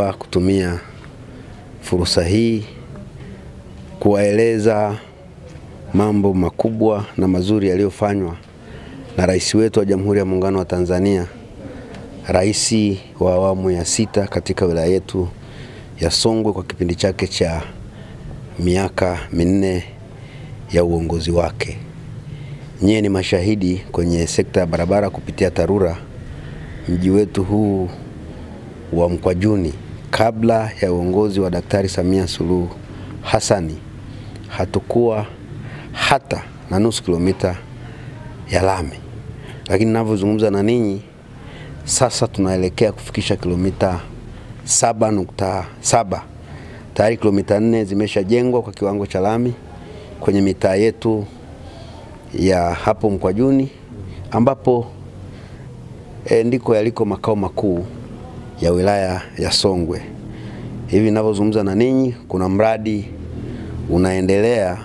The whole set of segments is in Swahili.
Kutumia fursa hii kuwaeleza mambo makubwa na mazuri yaliyofanywa na rais wetu wa Jamhuri ya Muungano wa Tanzania, rais wa awamu ya 6 katika wilaya yetu ya Songwe kwa kipindi chake cha miaka 4 ya uongozi wake. Nyie ni mashahidi kwenye sekta ya barabara kupitia TARURA. Mji wetu huu wa Mkwajuni kabla ya uongozi wa Daktari Samia Suluhu Hassan hatakuwa hata na nusu kilomita ya lami. Lakini ninavyozungumza na ninyi sasa tunaelekea kufikisha kilomita 7.7. Tayari kilomita 4 zimeshajengwa kwa kiwango cha lami kwenye mitaa yetu ya hapo Mkwajuni, ambapo ndiko yaliko makao makuu ya wilaya ya Songwe. Hivi ninavyozungumza na ninyi kuna mradi unaendelea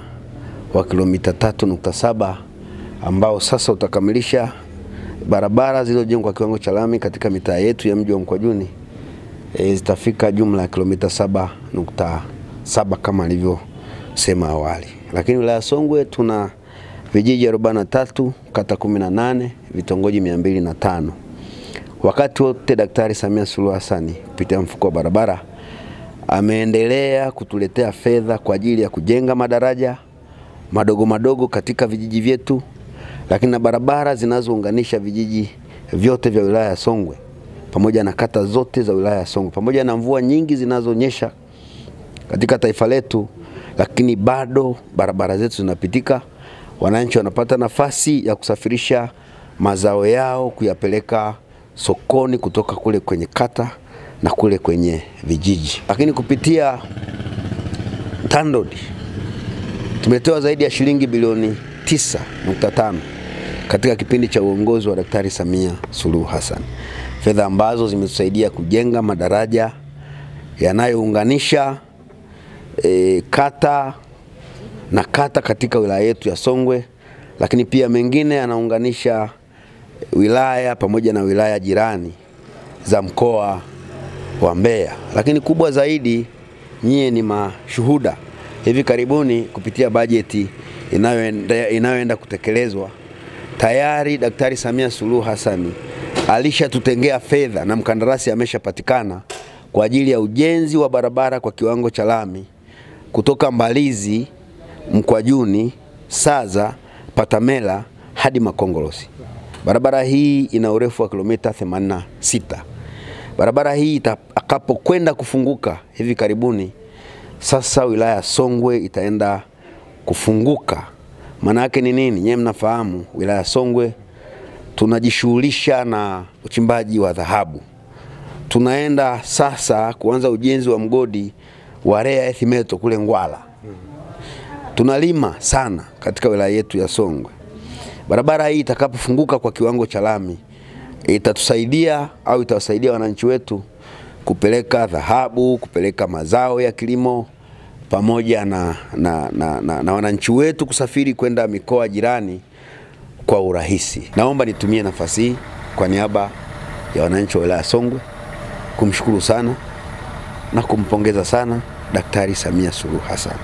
wa kilomita 3.7 ambao sasa utakamilisha barabara zilizojengwa kwa kiwango cha lami katika mitaa yetu ya mji wa Mkwajuni. Zitafika jumla ya kilomita 7.7 kama nilivyosema awali. Lakini wilaya ya Songwe tuna vijiji 43, kata 18, vitongoji 205. Wakati wote Daktari Samia Suluhu Hassan kupitia mfuko wa barabara ameendelea kutuletea fedha kwa ajili ya kujenga madaraja madogo madogo katika vijiji vyetu, lakini na barabara zinazounganisha vijiji vyote vya wilaya ya Songwe pamoja na kata zote za wilaya ya Songwe. Pamoja na mvua nyingi zinazonyesha katika taifa letu, lakini bado barabara zetu zinapitika. Wananchi wanapata nafasi ya kusafirisha mazao yao kuyapeleka sokoni kutoka kule kwenye kata na kule kwenye vijiji. Lakini kupitia TANROADS tumetoa zaidi ya shilingi bilioni 9.5 katika kipindi cha uongozi wa Daktari Samia Suluhu Hassan. Fedha ambazo zimetusaidia kujenga madaraja yanayounganisha kata na kata katika wilaya yetu ya Songwe, lakini pia mengine yanaunganisha wilaya pamoja na wilaya jirani za mkoa wa Mbeya. Lakini kubwa zaidi, nyie ni mashuhuda. Hivi karibuni kupitia bajeti inayoenda kutekelezwa, tayari Daktari Samia Suluhu Hassan alishatutengea fedha na mkandarasi ameshapatikana kwa ajili ya ujenzi wa barabara kwa kiwango cha lami kutoka Mbalizi, Mkwajuni, Saza, Patamela hadi Makongolosi. Barabara hii ina urefu wa kilomita 86. Barabara hii itakapokwenda kufunguka hivi karibuni, sasa wilaya ya Songwe itaenda kufunguka. Maana yake ni nini? Nyie mnafahamu wilaya ya Songwe tunajishughulisha na uchimbaji wa dhahabu. Tunaenda sasa kuanza ujenzi wa mgodi wa rare earth metal kule Ngwala. Tunalima sana katika wilaya yetu ya Songwe. Barabara hii itakapofunguka kwa kiwango cha lami itatusaidia au itawasaidia wananchi wetu kupeleka dhahabu, kupeleka mazao ya kilimo pamoja na wananchi wetu kusafiri kwenda mikoa jirani kwa urahisi. Naomba nitumie nafasi hii kwa niaba ya wananchi wa wilaya ya Songwe kumshukuru sana na kumpongeza sana Daktari Samia Suluhu Hassan.